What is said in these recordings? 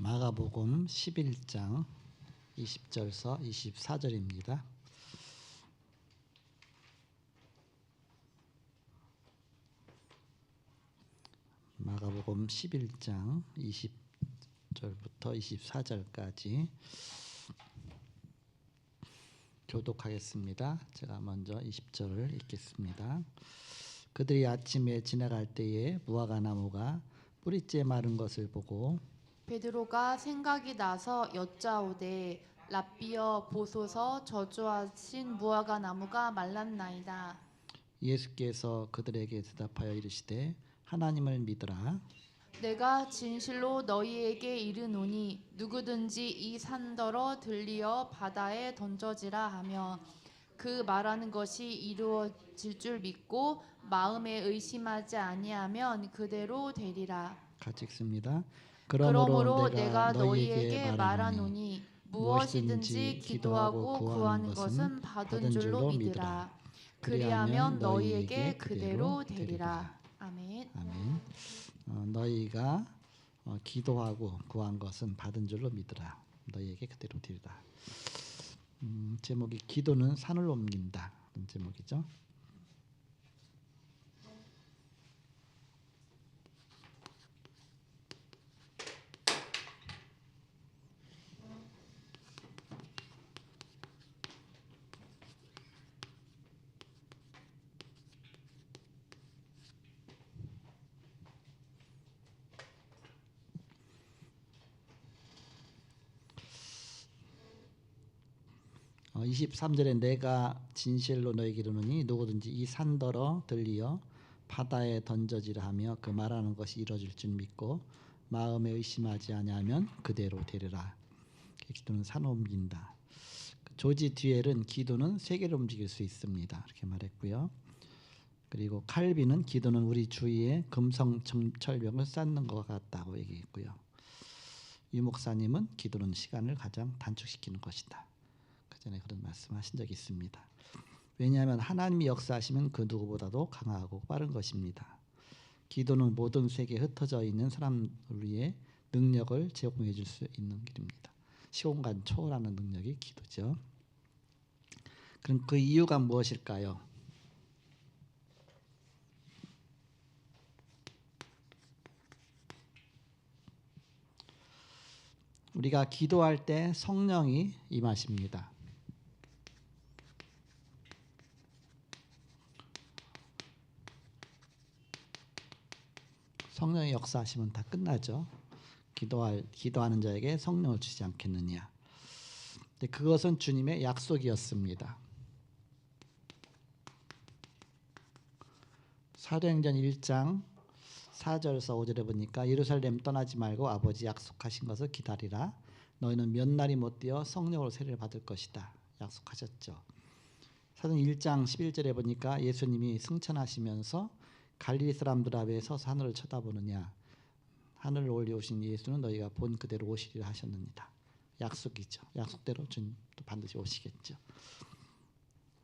마가복음 11장 20절서 24절입니다. 마가복음 11장 20절부터 24절까지 교독하겠습니다. 제가 먼저 20절을 읽겠습니다. 그들이 아침에 지나갈 때에 무화과 나무가 뿌리째 마른 것을 보고 베드로가 생각이 나서 여짜오되 랍비여 보소서 저주하신 무화과 나무가 말랐나이다. 예수께서 그들에게 대답하여 이르시되 하나님을 믿으라. 내가 진실로 너희에게 이르노니 누구든지 이 산더러 들리어 바다에 던져지라 하며 그 말하는 것이 이루어질 줄 믿고 마음에 의심하지 아니하면 그대로 되리라. 같이 읽습니다. 그러므로 그러므로 내가 너희에게 너희에게 말하노니 무엇이든지 기도하고 구하는 것은 받은 줄로 믿으라. 그리하면 너희에게 그대로 되리라. 아멘. 아멘. 너희가 기도하고 구한 것은 받은 줄로 믿으라. 너희에게 그대로 되리라. 제목이 기도는 산을 옮긴다. 그런 제목이죠. 어, 23절에 내가 진실로 너에게 이르노니 누구든지 이 산더러 들리어 바다에 던져지라 하며 그 말하는 것이 이루어질 줄 믿고 마음에 의심하지 아니하면 그대로 되리라. 기도는 산을 옮긴다. 조지 뒤엘은 기도는 세계를 움직일 수 있습니다. 이렇게 말했고요. 그리고 칼빈은 기도는 우리 주위에 금성 철벽을 쌓는 것 같다고 얘기했고요. 유 목사님은 기도는 시간을 가장 단축시키는 것이다. 그 전에 그런 말씀하신 적이 있습니다. 왜냐하면 하나님이 역사하시면 그 누구보다도 강하고 빠른 것입니다. 기도는 모든 세계에 흩어져 있는 사람을 위해 능력을 제공해 줄 수 있는 길입니다. 시공간 초월하는 능력이 기도죠. 그럼 그 이유가 무엇일까요? 우리가 기도할 때 성령이 임하십니다. 성령의 역사하시면 다 끝나죠. 기도하는 자에게 성령을 주지 않겠느냐. 근데 그것은 주님의 약속이었습니다. 사도행전 1장 4절에서 5절에 보니까 예루살렘 떠나지 말고 아버지 약속하신 것을 기다리라. 너희는 몇 날이 못 되어 성령으로 세례를 받을 것이다. 약속하셨죠. 사도행전 1장 11절에 보니까 예수님이 승천하시면서 갈릴리 사람들 앞에 서서 하늘을 쳐다보느냐. 하늘을 올려오신 예수는 너희가 본 그대로 오시리라 하셨느니라. 약속이죠. 약속대로 주님도 반드시 오시겠죠.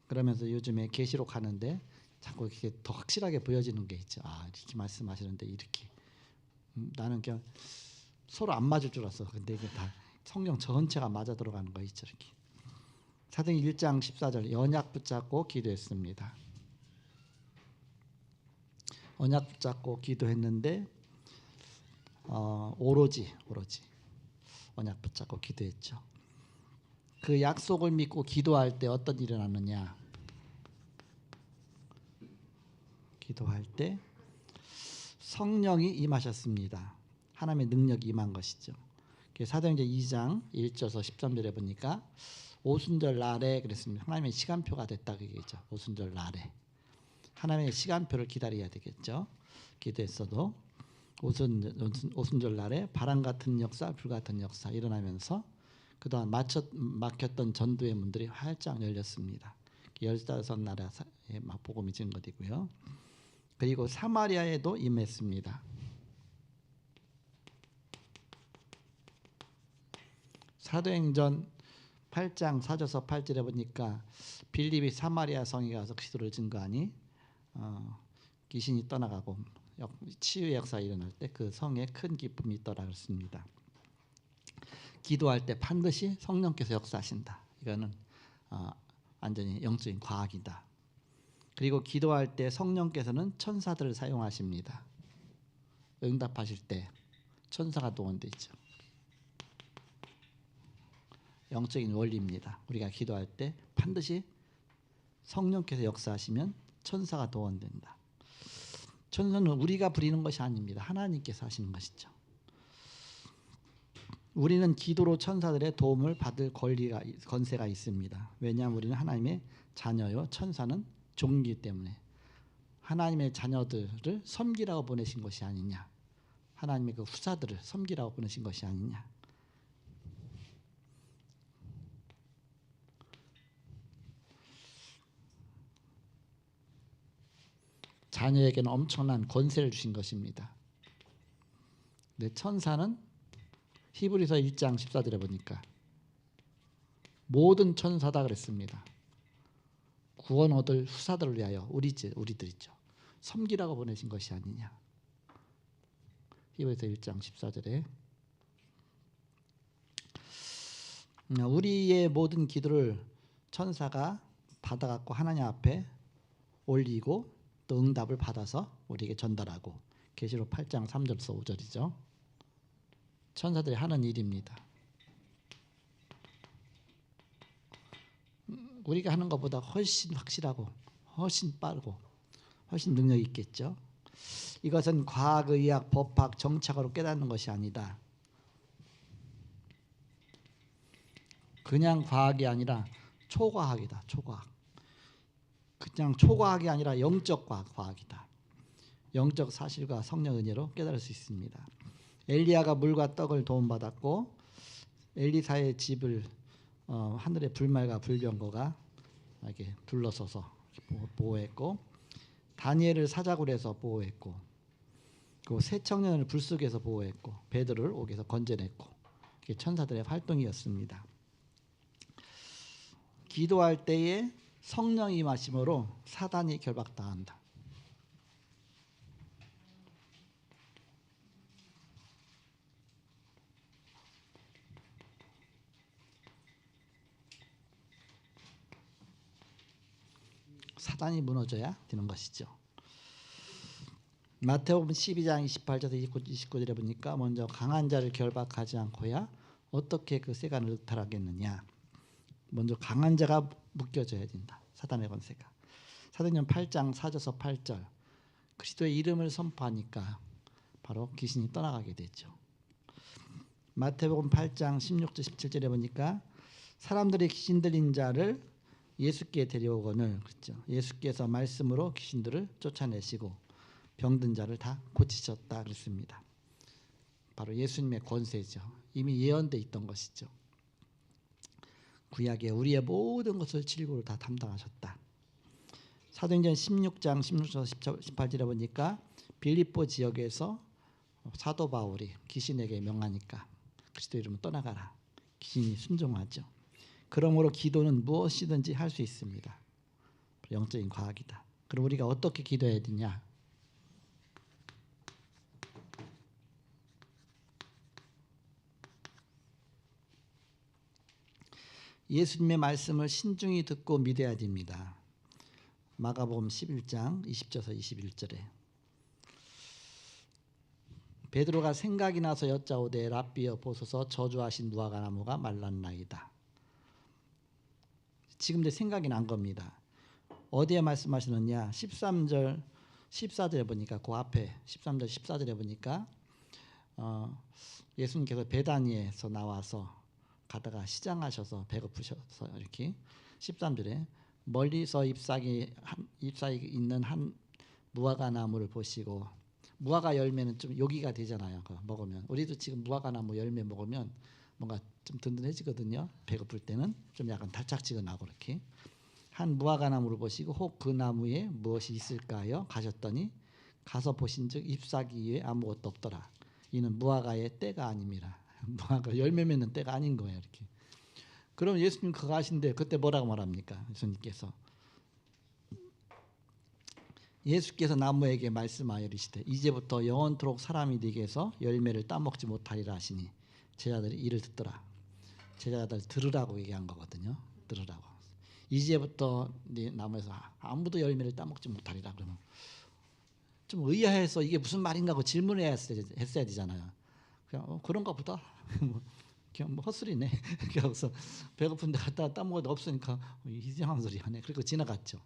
그러면서 요즘에 계시록 하는데 자꾸 이렇게 더 확실하게 보여지는 게 있죠. 아, 이렇게 말씀하시는데 이렇게 나는 그냥 서로 안 맞을 줄 알았어. 근데 이게 다 성경 전체가 맞아 들어가는 거 있죠. 이렇게. 사도행전 1장 14절 언약 붙잡고 기도했습니다. 언약 붙잡고 기도했는데 오로지 언약 붙잡고 기도했죠. 그 약속을 믿고 기도할 때 어떤 일이 일어나느냐? 기도할 때 성령이 임하셨습니다. 하나님의 능력이 임한 것이죠. 사도행전 2장 1절에서 13절에 보니까 오순절 날에 그랬습니다. 하나님의 시간표가 됐다 그얘기죠. 오순절 날에 하나님의 시간표를 기다려야 되겠죠. 기도했어도 오순절 날에 바람 같은 역사, 불 같은 역사 일어나면서 그동안 막혔던 전도의 문들이 활짝 열렸습니다. 15나라에 복음이 증거되고요. 그리고 사마리아에도 임했습니다. 사도행전 8장 4절에서 8절에 보니까 빌립이 사마리아 성에 가서 그리스도를 증거하니 귀신이 떠나가고 치유의 역사가 일어날 때 그 성에 큰 기쁨이 있더라 그랬습니다. 기도할 때 반드시 성령께서 역사하신다. 이거는 완전히 영적인 과학이다. 그리고 기도할 때 성령께서는 천사들을 사용하십니다. 응답하실 때 천사가 동원돼 있죠. 영적인 원리입니다. 우리가 기도할 때 반드시 성령께서 역사하시면 천사가 동원된다. 천사는 우리가 부리는 것이 아닙니다. 하나님께서 하시는 것이죠. 우리는 기도로 천사들의 도움을 받을 권세가 있습니다. 왜냐하면 우리는 하나님의 자녀요, 천사는 종이기 때문에. 하나님의 자녀들을 섬기라고 보내신 것이 아니냐, 하나님의 그 후사들을 섬기라고 보내신 것이 아니냐. 자녀에게는 엄청난 권세를 주신 것입니다. 근데 천사는 히브리서 1장 14절에 보니까 모든 천사다 그랬습니다. 구원 얻을 후사들을 위하여 우리들이죠. 섬기라고 보내신 것이 아니냐. 히브리서 1장 14절에 우리의 모든 기도를 천사가 받아갖고 하나님 앞에 올리고 또 응답을 받아서 우리에게 전달하고, 계시록 8장 3절에서 5절이죠. 천사들이 하는 일입니다. 우리가 하는 것보다 훨씬 확실하고 훨씬 빠르고 훨씬 능력이 있겠죠. 이것은 과학, 의학, 법학, 정착으로 깨닫는 것이 아니다. 그냥 과학이 아니라 초과학이다. 초과학. 그냥 초과학이 아니라 영적 과학이다. 영적 사실과 성령 은혜로 깨달을 수 있습니다. 엘리야가 물과 떡을 도움받았고 엘리사의 집을 하늘의 불말과 불병거가 이렇게 둘러서서 보호했고, 다니엘을 사자굴에서 보호했고, 그리고 새 청년을 불 속에서 보호했고, 베드로를 옥에서 건져냈고, 이게 천사들의 활동이었습니다. 기도할 때에 성령이 임하심으로 사단이 결박당한다. 사단이 무너져야 되는 것이죠. 마태복음 12장 28절에서 29절에 보니까 먼저 강한 자를 결박하지 않고야 어떻게 그 세간을 의탈하겠느냐. 먼저 강한 자가 묶여져야 된다. 사단의 권세가. 사도행전 8장 4절에서 8절 그리스도의 이름을 선포하니까 바로 귀신이 떠나가게 되죠. 마태복음 8장 16절 17절에 보니까 사람들이 귀신 들린 자를 예수께 데려오거늘, 그렇죠. 예수께서 말씀으로 귀신들을 쫓아내시고 병든 자를 다 고치셨다 그랬습니다. 바로 예수님의 권세죠. 이미 예언돼 있던 것이죠. 구약에 우리의 모든 것을 질고로 다 담당하셨다. 사도행전 16장 16절 18절에 보니까 빌립보 지역에서 사도 바울이 귀신에게 명하니까 그리스도 이름으로 떠나가라. 귀신이 순종하죠. 그러므로 기도는 무엇이든지 할 수 있습니다. 영적인 과학이다. 그럼 우리가 어떻게 기도해야 되냐? 예수님의 말씀을 신중히 듣고 믿어야 됩니다. 마가복음 11장 20절에서 21절에 베드로가 생각이 나서 여짜오되 랍비여 보소서 저주하신 무화과 나무가 말랐나이다. 지금 내 생각이 난 겁니다. 어디에 말씀하시느냐? 13절 14절에 보니까 그 앞에 13절 14절에 보니까 예수님께서 베다니에서 나와서 가다가 시장하셔서 배고프셔서 이렇게 13절에 멀리서 잎사귀 있는 한 무화과 나무를 보시고, 무화과 열매는 좀 요기가 되잖아요. 그거 먹으면 우리도 지금 무화과 나무 열매 먹으면 뭔가 좀 든든해지거든요. 배고플 때는 좀 약간 달짝지근하고 이렇게 한 무화과 나무를 보시고 혹 그 나무에 무엇이 있을까요? 가셨더니 가서 보신즉 잎사귀 위에 아무것도 없더라. 이는 무화과의 때가 아닙니다. 무화과 열매 맺는 때가 아닌 거예요. 이렇게. 그럼 예수님 그거 하신데 그때 뭐라고 말합니까? 예수님께서 나무에게 말씀하여 이르시되 이제부터 영원토록 사람이 네게서 열매를 따먹지 못하리라 하시니 제자들이 이를 듣더라. 제자들 들으라고 얘기한 거거든요. 들으라고. 이제부터 네 나무에서 아무도 열매를 따먹지 못하리라. 그러면 좀 의아해서 이게 무슨 말인가 하고 질문을 했어야 되잖아요. 그냥 그런가 보다. 그냥 뭐 헛소리네. 그래서 배고픈데 갔다 따먹어도 없으니까 이상한 소리 하네. 그리고 지나갔죠.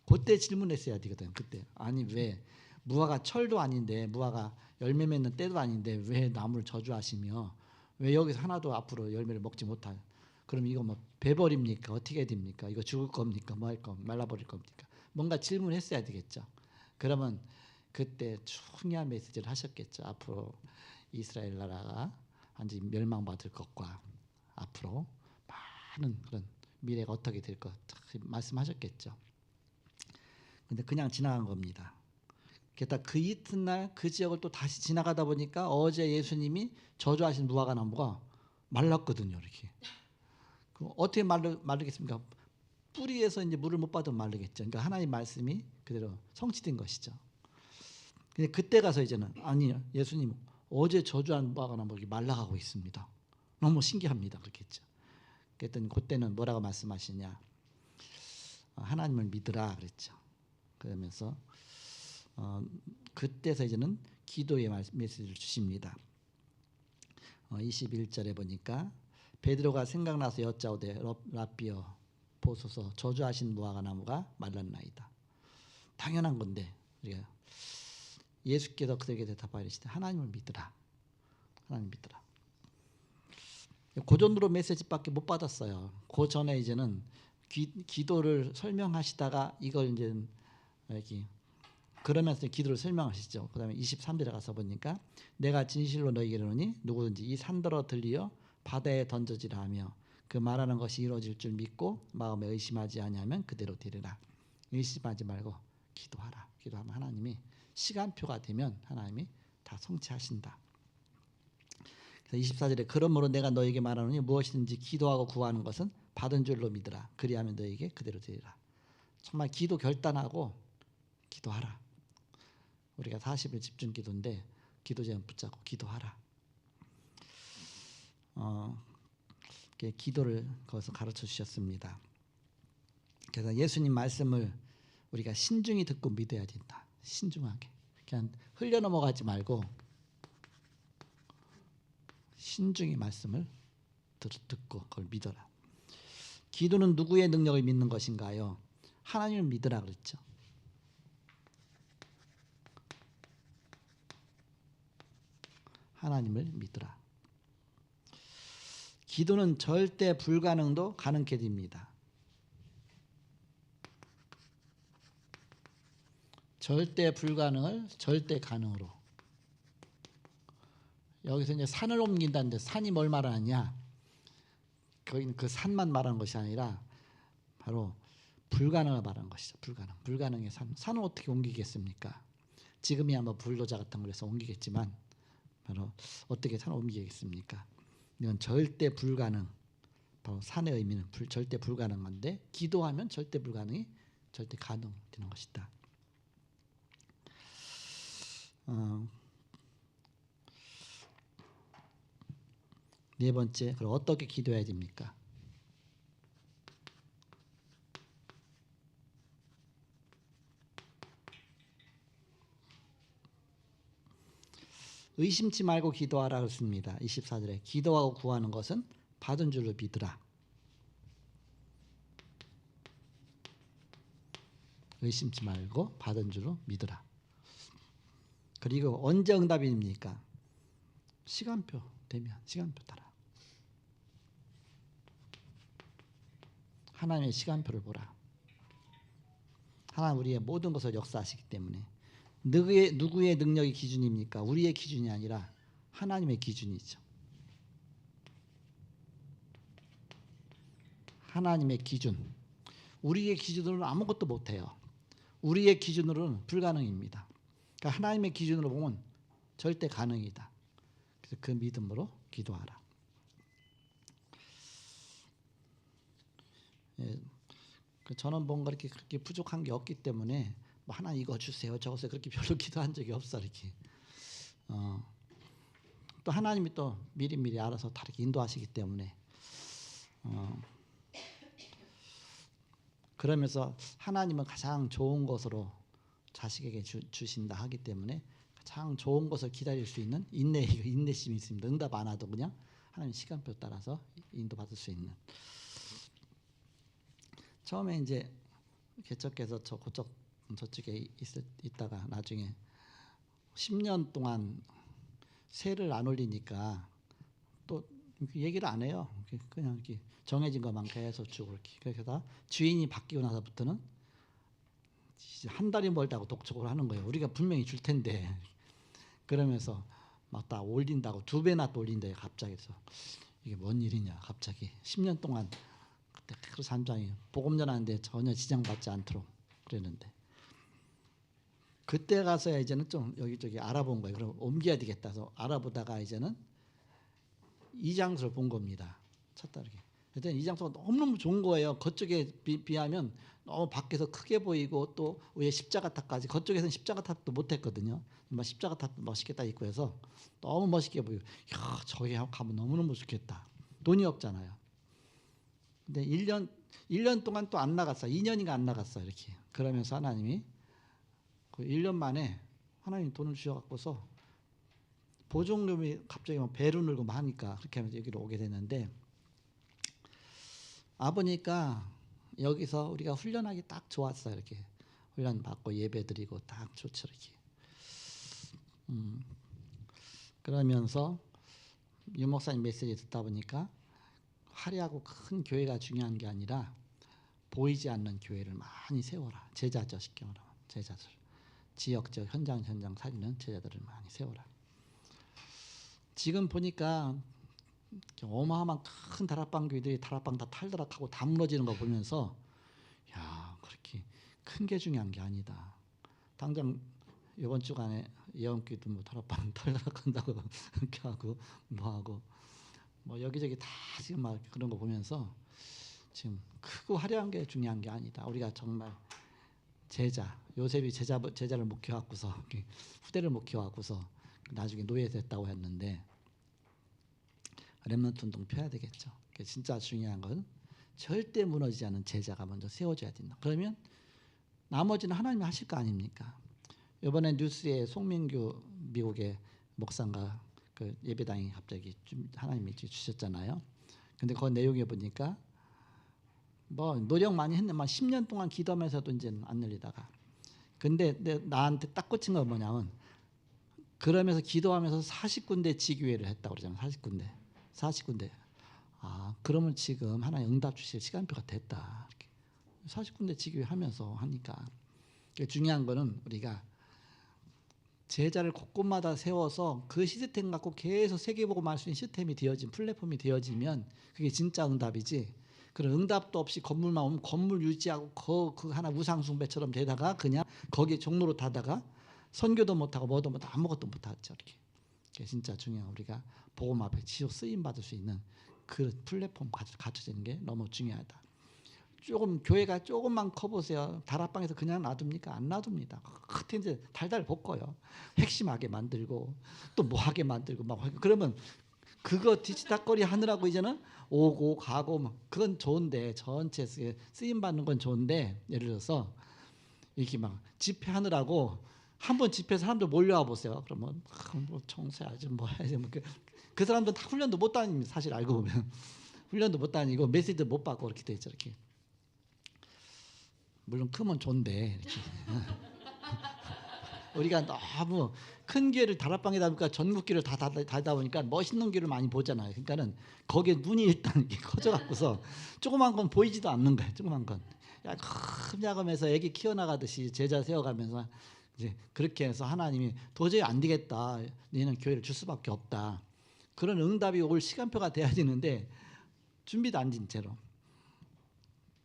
그때 질문했어야 되거든. 그때 아니 왜 무화과 철도 아닌데 무화과 열매 맺는 때도 아닌데 왜 나무를 저주하시며 왜 여기서 하나도 앞으로 열매를 먹지 못할? 그럼 이거 뭐 배버립니까? 어떻게 됩니까? 이거 죽을 겁니까? 뭐 할 겁? 말라버릴 겁니까? 뭔가 질문했어야 되겠죠. 그러면 그때 중요한 메시지를 하셨겠죠. 앞으로 이스라엘 나라가 완전히 멸망받을 것과 앞으로 많은 그런 미래가 어떻게 될 것 말씀하셨겠죠. 근데 그냥 지나간 겁니다. 게다가 그 이튿날 그 지역을 또 다시 지나가다 보니까 어제 예수님이 저주하신 무화과 나무가 말랐거든요. 이렇게. 그럼 어떻게 마르겠습니까? 뿌리에서 이제 물을 못 받으면 마르겠죠. 그러니까 하나님 말씀이 그대로 성취된 것이죠. 근데 그때 가서 이제는 아니 예수님 어제 저주한 무화과 나무 이렇게 말라가고 있습니다. 너무 신기합니다. 그렇게 했죠. 그랬더니 그때는 뭐라고 말씀하시냐? 하나님을 믿으라 그랬죠. 그러면서 그때서 이제는 기도의 메시지를 주십니다. 21절에 보니까 베드로가 생각나서 여짜오되 라비어 보소서 저주하신 무화과 나무가 말랐나이다. 당연한 건데 우리가 예수께서 그들에게 대답하시되 하나님을 믿으라. 하나님 믿으라. 그 정도로 메시지밖에 못 받았어요. 그 전에 이제는 기도를 설명하시다가 이걸 이제 여기 그러면서 기도를 설명하시죠. 그다음에 23절에 가서 보니까 내가 진실로 너희에게 이르노니 누구든지 이 산더러 들리어 바다에 던져지라 하며 그 말하는 것이 이루어질 줄 믿고 마음에 의심하지 아니하면 그대로 되리라. 의심하지 말고 기도하라. 기도하면 하나님이 시간표가 되면 하나님이 다 성취하신다. 그래서 24절에 그러므로 내가 너에게 말하노니 무엇이든지 기도하고 구하는 것은 받은 줄로 믿으라. 그리하면 너에게 그대로 되리라. 정말 기도 결단하고 기도하라. 우리가 40일 집중 기도인데 기도 제목 붙잡고 기도하라. 기도를 거기서 가르쳐 주셨습니다. 그래서 예수님 말씀을 우리가 신중히 듣고 믿어야 된다. 신중하게. 그냥 흘려 넘어가지 말고 신중히 말씀을 듣고 그걸 믿어라. 기도는 누구의 능력을 믿는 것인가요? 하나님을 믿으라 그랬죠. 하나님을 믿으라. 기도는 절대 불가능도 가능케 됩니다. 절대 불가능을 절대 가능으로. 여기서 이제 산을 옮긴다는데 산이 뭘 말하느냐? 거기는 그 산만 말하는 것이 아니라 바로 불가능을 말하는 것이죠. 불가능의 산. 산을 어떻게 옮기겠습니까? 지금이야 뭐 불도저 같은 걸 해서 옮기겠지만 바로 어떻게 산을 옮기겠습니까? 이건 절대 불가능. 바로 산의 의미는 절대 불가능한데 기도하면 절대 불가능이 절대 가능되는 것이다. 네 번째, 그럼 어떻게 기도해야 됩니까? 의심치 말고 기도하라 그랬습니다. 24절에 기도하고 구하는 것은 받은 줄로 믿으라. 의심치 말고 받은 줄로 믿으라. 그리고 언제 응답입니까? 시간표 되면 시간표 따라. 하나님의 시간표를 보라. 하나님 우리의 모든 것을 역사하시기 때문에 누구의 능력이 기준입니까? 우리의 기준이 아니라 하나님의 기준이죠. 하나님의 기준. 우리의 기준으로는 아무것도 못해요. 우리의 기준으로는 불가능입니다. 그러니까 하나님의 기준으로 보면 절대 가능이다. 그래서 그 믿음으로 기도하라. 예, 저는 뭔가 그렇게 부족한 게 없기 때문에 뭐 하나 이거 주세요 저거 주세요 그렇게 별로 기도한 적이 없어. 이렇게 또 하나님이 또 미리미리 알아서 다 이렇게 인도하시기 때문에 그러면서 하나님은 가장 좋은 것으로 자식에게 주신다 하기 때문에 가장 좋은 것을 기다릴 수 있는 인내심이 있습니다. 응답 안 와도 그냥 하나님 시간표 따라서 인도받을 수 있는. 처음에 이제 개척해서 저쪽에 있다가 나중에 10년 동안 세를 안 올리니까 또 얘기를 안 해요. 그냥 이렇게 정해진 것만 계속 주고 이렇게. 그래서 주인이 바뀌고 나서부터는 한 달이 멀다고 독촉을 하는 거예요. 우리가 분명히 줄 텐데. 그러면서 막 다 올린다고 2배나 또 올린대요. 갑자기. 그래서 이게 뭔 일이냐 갑자기 10년 동안 그때 그 산장이 복음 전하는데 전혀 지장받지 않도록 그랬는데, 그때 가서야 이제는 좀 여기저기 알아본 거예요. 그럼 옮겨야 되겠다 해서 알아보다가 이제는 이 장소를 본 겁니다. 찾다 이렇게. 그랬더니 이 장소가 너무너무 좋은 거예요. 그쪽에 비하면 너무 밖에서 크게 보이고 또 위에 십자가탑까지, 그쪽에서는 십자가탑도 못했거든요. 십자가탑도 멋있게 딱 있고 해서 너무 멋있게 보이고, 야 저기 가면 너무너무 좋겠다. 돈이 없잖아요. 근데 1년 동안 또 안 나갔어요. 2년인가 안 나갔어요. 이렇게. 그러면서 하나님이 그 1년 만에 하나님 돈을 주셔갖고서 보증금이 갑자기 막 배로 늘고 막 하니까 그렇게 하면서 여기로 오게 됐는데, 아버니까 여기서 우리가 훈련하기 딱 좋았어요. 이렇게 훈련 받고 예배 드리고 딱 좋죠. 이렇게. 그러면서 유 목사님 메시지 듣다 보니까 화려하고 큰 교회가 중요한 게 아니라 보이지 않는 교회를 많이 세워라. 제자죠. 쉽게 말하면 제자들. 지역적 현장 살리는 제자들을 많이 세워라. 지금 보니까 어마어마한 큰 다락방 교회들이 다락방 다 탈다락하고 다 무너지는 거 보면서, 야 그렇게 큰 게 중요한 게 아니다. 당장 이번 주간에 예언교회도 뭐 다락방 탈다락한다고 이렇게 하고 뭐하고 뭐 여기저기 다 지금 막 그런 거 보면서 지금 크고 화려한 게 중요한 게 아니다. 우리가 정말 제자, 요셉이 제자를 못 키워갖고서 후대를 못 키워갖고서 나중에 노예 됐다고 했는데, 렘넌트 운동 펴야 되겠죠. 진짜 중요한 건 절대 무너지지 않는 제자가 먼저 세워져야 된다. 그러면 나머지는 하나님이 하실 거 아닙니까? 이번에 뉴스에 송민규 미국의 목사가 그 예배당이 갑자기 하나님이 주셨잖아요. 근데 그 내용에 보니까 뭐 노력 많이 했는데 10년 동안 기도하면서도 이제 안 열리다가, 근데 나한테 딱 꽂힌 건 뭐냐면, 그러면서 기도하면서 40군데 지교회를 했다고 그러잖아요. 40군데. 아 그러면 지금 하나님 응답 주실 시간표가 됐다. 이렇게. 40군데 지교회 하면서 하니까. 중요한 거는 우리가 제자를 곳곳마다 세워서 그 시스템 갖고 계속 세계복음 할 수 있는 시스템이 되어진 플랫폼이 되어지면 그게 진짜 응답이지, 그런 응답도 없이 건물만 오면 건물 유지하고 그 하나 우상숭배처럼 되다가 그냥 거기에 종로로 타다가 선교도 못하고 뭐도 못하고 아무것도 못하죠. 이렇게. 그게 진짜 중요한, 우리가 복음 앞에 지속 쓰임 받을 수 있는 그 플랫폼 갖춰지는 게 너무 중요하다. 조금 교회가 조금만 커보세요. 다락방에서 그냥 놔둡니까? 안 놔둡니다. 그때 이제 달달 볶아요. 핵심하게 만들고 또 뭐하게 만들고 막 그러면 그거 뒤치다거리 하느라고 이제는 오고 가고 막 그건 좋은데, 전체 쓰임 받는 건 좋은데, 예를 들어서 이렇게 막 집회하느라고 한번 집회 사람들 몰려와 보세요. 그러면 뭐 청소해야지 뭐 해야지 뭐 그 사람들은 다 훈련도 못 다닙니다. 사실 알고 보면 훈련도 못 다니고 메시지도 못 받고 그렇게 돼 있죠. 이렇게. 물론 크면 좋은데 이렇게. 우리가 너무 큰 교회를 다락방에다 보니까 전국 교회를 다 다니다 보니까 멋있는 교회를 많이 보잖아요. 그러니까는 거기에 눈이 일단 이렇게 커져갖고서 조그만 건 보이지도 않는 거예요. 조그만 건. 야금야금해서 애기 키워나가듯이 제자 세워가면서 이제 그렇게 해서 하나님이 도저히 안 되겠다. 너는 교회를 줄 수밖에 없다. 그런 응답이 올 시간표가 돼야 되는데 준비도 안 된 채로.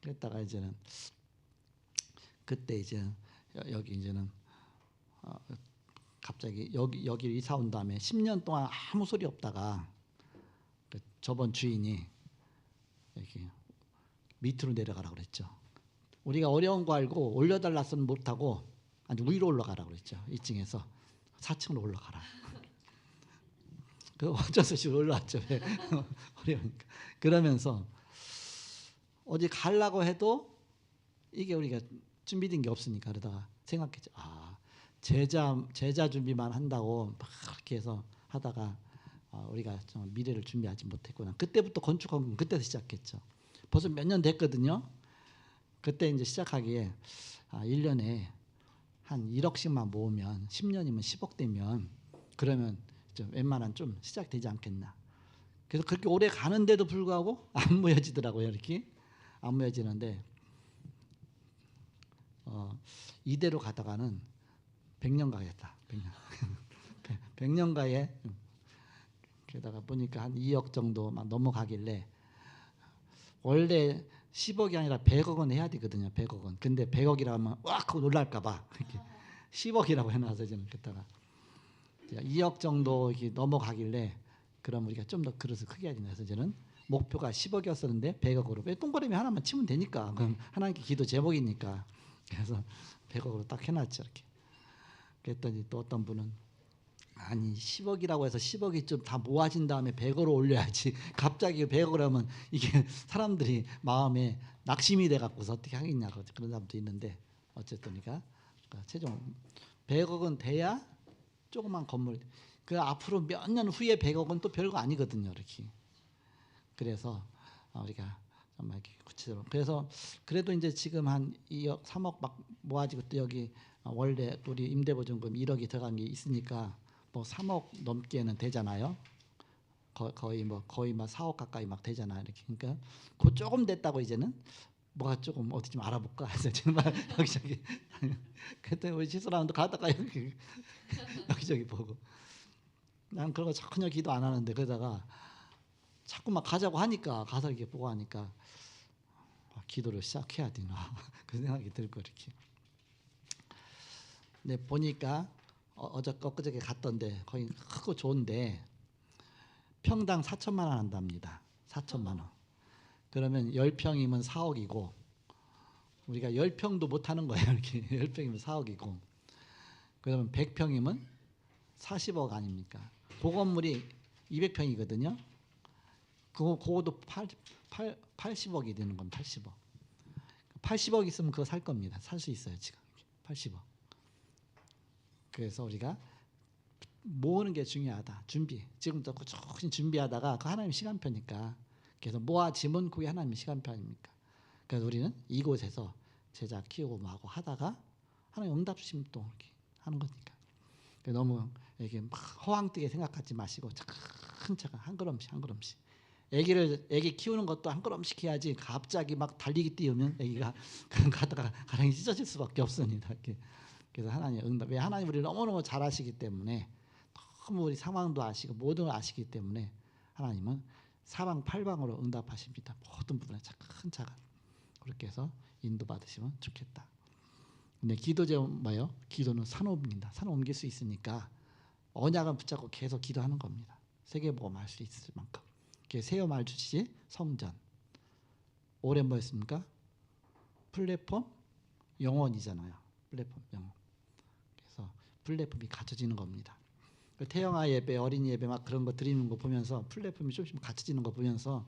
그랬다가 이제는 그때 이제 여기 이제는 갑자기 여기를 이사 온 다음에 10년 동안 아무 소리 없다가 저번 주인이 이렇게 밑으로 내려가라고 그랬죠. 우리가 어려운 거 알고 올려달라서는 못하고 아니 위로 올라가라고 그랬죠. 2층에서 4층으로 올라가라. 그 어쩔 수 없이 올라왔죠. 어려우니까. 그러면서 어디 가려고 해도 이게 우리가 준비된 게 없으니까 그러다가 생각했죠. 제자 준비만 한다고 막 이렇게 해서 하다가 우리가 좀 미래를 준비하지 못했구나. 그때부터 건축학은 그때서 시작했죠. 벌써 몇 년 됐거든요. 그때 이제 시작하기에 1년에 한 1억씩만 모으면 10년이면 10억 되면 그러면 좀 웬만한 좀 시작되지 않겠나. 그래서 그렇게 오래 가는데도 불구하고 안 모여지더라고요. 이렇게 안 모여지는데 이대로 가다가는 100년 가겠다. 100년 가에 게다가 보니까 한 2억 정도만 넘어가길래 원래 10억이 아니라 100억은 해야 되거든요. 100억은. 근데 100억이라 하면 왁 하고 놀랄까 봐 이렇게 10억이라고 해놔서 저는 그랬다가 2억 정도 이렇게 넘어가길래 그럼 우리가 좀 더 그릇을 크게 해야 된다 해서 저는 목표가 10억이었었는데 100억으로 왜 동그라미 하나만 치면 되니까 그럼 하나님께 기도 제목이니까 그래서 100억으로 딱 해놨죠. 이렇게. 그랬더니 또 어떤 분은 아니 10억이라고 해서 10억이 좀 다 모아진 다음에 100억으로 올려야지 갑자기 100억을 하면 이게 사람들이 마음에 낙심이 돼갖고서 어떻게 하겠냐고 그런 사람도 있는데 어쨌든 그러니까 최종 100억은 돼야 조그만 건물 그 앞으로 몇 년 후에 100억은 또 별거 아니거든요. 이렇게. 그래서 우리가 정말 이렇게 구체적으로 그래서 그래도 이제 지금 한 2억 3억 막 모아지고 또 여기 원래 우리 임대보증금 1억이 들어간 게 있으니까 뭐 3억 넘게는 되잖아요. 거의 막 4억 가까이 막 되잖아요. 이렇게. 그러니까 그 조금 됐다고 이제는 뭐가 조금 어디 좀 알아볼까 해서 정말 여기저기 그때 우리 시소라운드 가다가 여기저기 보고 난 그런 거 전혀 기도 안 하는데 그러다가 자꾸 막 가자고 하니까 가서 이렇게 보고 하니까 기도를 시작해야 되나 그 생각이 들고 이렇게. 네 보니까 엊그저께 갔던데 거기 크고 좋은데 평당 4천만 원 한답니다. 4천만 원. 그러면 10평이면 4억이고 우리가 10평도 못 하는 거예요. 이렇게 10평이면 4억이고 그러면 100평이면 40억 아닙니까? 그 건물이 200평이거든요. 그거도 80억이 되는 건 80억. 80억 있으면 그거 살 겁니다. 살 수 있어요 지금 80억. 그래서 우리가 모으는 게 중요하다. 준비. 지금부터 꾸준히 준비하다가 그 하나님 시간표니까. 그래서 모아지면 그게 하나님 시간표 아닙니까? 그래서 우리는 이곳에서 제자 키우고 뭐하고 하다가 하나님 응답 주시면 또 이렇게 하는 거니까. 너무 이렇게 막 허황되게 생각하지 마시고 차근차근 한 걸음씩 한 걸음씩. 애기 키우는 것도 한 걸음씩 해야지 갑자기 막 달리기 뛰우면 애기가 가다가 가랑이 찢어질 수밖에 없습니다. 이렇게. 그래서 하나님 응답. 왜 하나님 우리를 너무너무 잘 아시기 때문에 너무 우리 상황도 아시고 모든 걸 아시기 때문에 하나님은 사방팔방으로 응답하십니다. 모든 부분에 차근차근 그렇게 해서 인도받으시면 좋겠다. 근데 기도 제목 뭐예요? 기도는 산을 옮긴다. 산을 옮길 수 있으니까 언약을 붙잡고 계속 기도하는 겁니다. 세계복음 할 수 있을 만큼. 세요 말 주시지 성전. 올해 뭐였습니까? 플랫폼 영원이잖아요. 플랫폼 영원. 그래서 플랫폼이 갖춰지는 겁니다. 태영아 예배, 어린이 예배 막 그런 거 드리는 거 보면서 플랫폼이 조금씩 갖춰지는 거 보면서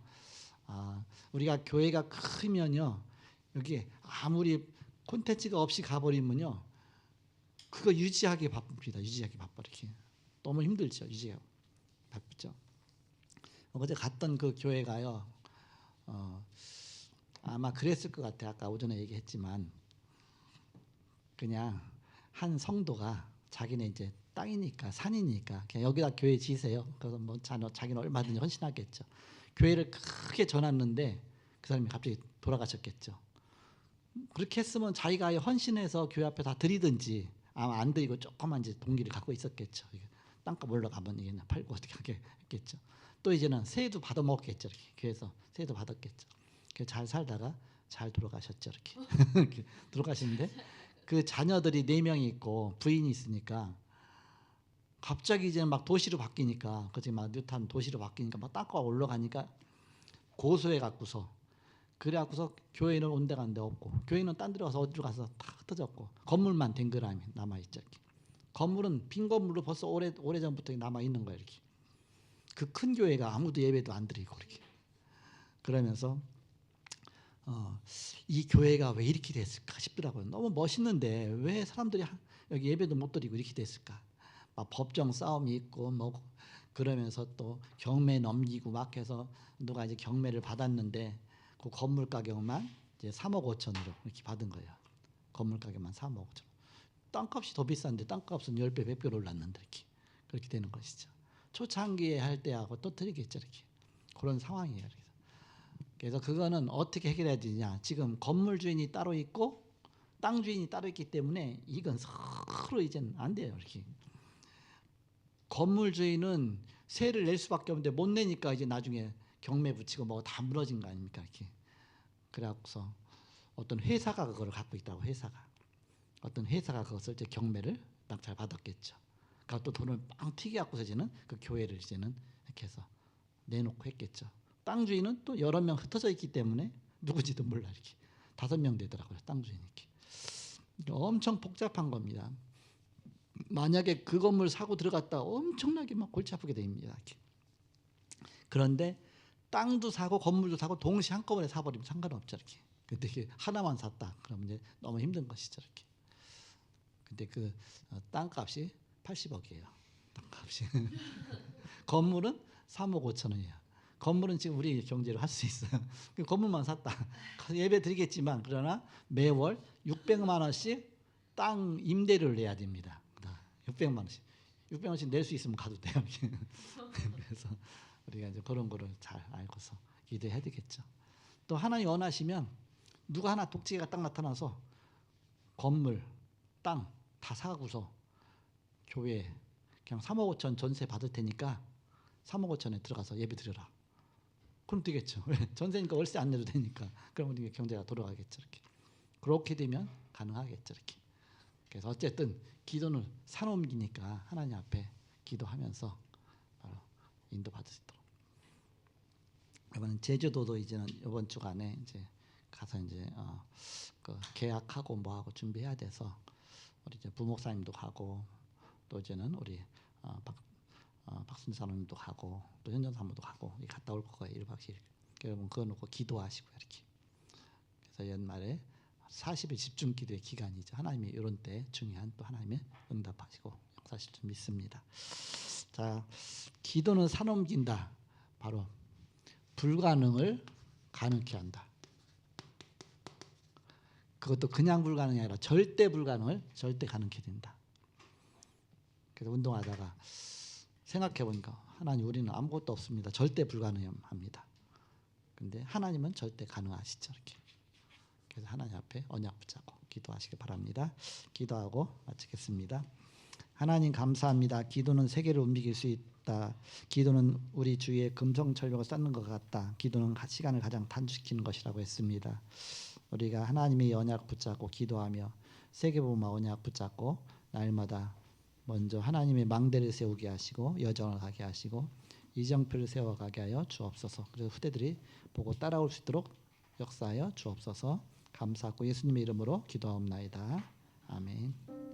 우리가 교회가 크면요 여기 아무리 콘텐츠가 없이 가버리면요 그거 유지하기 바쁩니다. 유지하기 바빠 이렇게 너무 힘들죠. 유지하기 바쁘죠. 어제 갔던 그 교회가요 아마 그랬을 것 같아. 아까 오전에 얘기했지만 그냥 한 성도가 자기네 이제 땅이니까 산이니까 그냥 여기다 교회 지세요. 그래서 뭐 자기는 얼마든지 헌신하겠죠. 교회를 크게 전놨는데 그 사람이 갑자기 돌아가셨겠죠. 그렇게 했으면 자기가 헌신해서 교회 앞에 다 드리든지 아마 안 드리고 조그만 이제 동기를 갖고 있었겠죠. 땅값 올라가면 이게 팔고 어떻게 하게 했겠죠. 또 이제는 세도 받아 먹었겠죠. 이렇게 교회에서 세도 받았겠죠. 잘 살다가 잘 돌아가셨죠. 이렇게 돌아가시는데 그 자녀들이 4명이 있고 부인이 있으니까 갑자기 이제 막 도시로 바뀌니까 그지 막 뉴탄 도시로 바뀌니까 막 땅값 올라가니까 고소해 갖고서 그래갖고서 교회는 온데간데 없고 교회는 딴 데로 가서 어디로 가서 다 흩어졌고 건물만 댕그라미 남아 있죠. 건물은 빈 건물로 벌써 오래 전부터 남아 있는 거예요. 이렇게 그 큰 교회가 아무도 예배도 안 드리고 이렇게 그러면서 이 교회가 왜 이렇게 됐을까 싶더라고요. 너무 멋있는데 왜 사람들이 여기 예배도 못 드리고 이렇게 됐을까? 막 법정 싸움이 있고 뭐 그러면서 또 경매 넘기고 막 해서 누가 이제 경매를 받았는데 그 건물 가격만 이제 3억 5천으로 이렇게 받은 거예요. 건물 가격만 3억 5천. 땅값이 더 비싼데 땅값은 10배, 100배로 올랐는데 이렇게 그렇게 되는 것이죠. 초창기에 할 때하고 또 틀리겠죠, 이렇게. 그런 상황이에요. 그래서 그거는 어떻게 해결해야 되냐? 지금 건물 주인이 따로 있고 땅 주인이 따로 있기 때문에 이건 서로 이제는 안 돼요, 이렇게. 건물 주인은 세를 낼 수밖에 없는데 못 내니까 이제 나중에 경매 붙이고 뭐 다 무너진 거 아닙니까, 이렇게. 그래갖고서 어떤 회사가 그거를 갖고 있다고 어떤 회사가 그것을 이제 경매를 딱 잘 받았겠죠. 그러니까 또 돈을 빵 튀겨갖고서 이제는 그 교회를 이제는 이렇게 해서 내놓고 했겠죠. 땅 주인은 또 여러 명 흩어져 있기 때문에 누구지도 몰라 이렇게 5명 되더라고요. 땅 주인이 이렇게. 엄청 복잡한 겁니다. 만약에 그 건물 사고 들어갔다 엄청나게 막 골치 아프게 됩니다. 이렇게. 그런데 땅도 사고 건물도 사고 동시에 한꺼번에 사버리면 상관없죠. 이렇게. 근데 이게 하나만 샀다. 그러면 이제 너무 힘든 것이죠. 이렇게. 근데 그 땅값이 80억이에요. 땅값이. 건물은 3억 5천 원이에요. 건물은 지금 우리 경제로 할 수 있어요. 건물만 샀다. 예배 드리겠지만 그러나 매월 600만 원씩 땅 임대료를 내야 됩니다. 600만 원씩. 600만 원씩 낼 수 있으면 가도 돼요. 그래서 우리가 이제 그런 거를 잘 알고서 기도해야 되겠죠. 또 하나님 원하시면 누가 하나 독재가 딱 나타나서 건물, 땅 다 사고서 교회 그냥 3억 5천 전세 받을 테니까 3억 5천에 들어가서 예배 드려라. 그럼 되겠죠. 전세니까 월세 안 내도 되니까. 그럼 우리 경제가 돌아가겠죠. 이렇게. 그렇게 되면 가능하겠죠. 이렇게. 그래서 어쨌든 기도는 산 옮기니까 하나님 앞에 기도하면서 바로 인도받을 수 있도록. 이번엔 제주도도 이제는 이번 주간에 이제 가서 이제 그 계약하고 뭐하고 준비해야 돼서 우리 이제 부목사님도 가고 또 이제는 우리 박순재 사모님도 가고 또 현전 사모도 가고 갔다 올 거예요. 1박 2일. 여러분 그거 놓고 기도하시고 이렇게. 그래서 연말에 40일 집중 기도의 기간이죠. 하나님이 이런 때 중요한 또 하나님의 응답하시고 역사하실 줄 믿습니다. 자, 기도는 산 옮긴다. 바로 불가능을 가능케 한다. 그것도 그냥 불가능이 아니라 절대 불가능을 절대 가능케 된다. 그래서 운동하다가 생각해 보니까 하나님 우리는 아무것도 없습니다. 절대 불가능합니다. 근데 하나님은 절대 가능하시죠. 이렇게. 그래서 하나님 앞에 언약 붙잡고 기도하시기 바랍니다. 기도하고 마치겠습니다. 하나님 감사합니다. 기도는 세계를 움직일 수 있다. 기도는 우리 주위에 금성철벽을 쌓는 것 같다. 기도는 시간을 가장 단축시키는 것이라고 했습니다. 우리가 하나님의 언약 붙잡고 기도하며 세계복음화 언약 붙잡고 날마다 먼저 하나님의 망대를 세우게 하시고 여정을 가게 하시고 이정표를 세워가게 하여 주옵소서. 그래서 후대들이 보고 따라올 수 있도록 역사하여 주옵소서. 감사하고 예수님의 이름으로 기도하옵나이다. 아멘.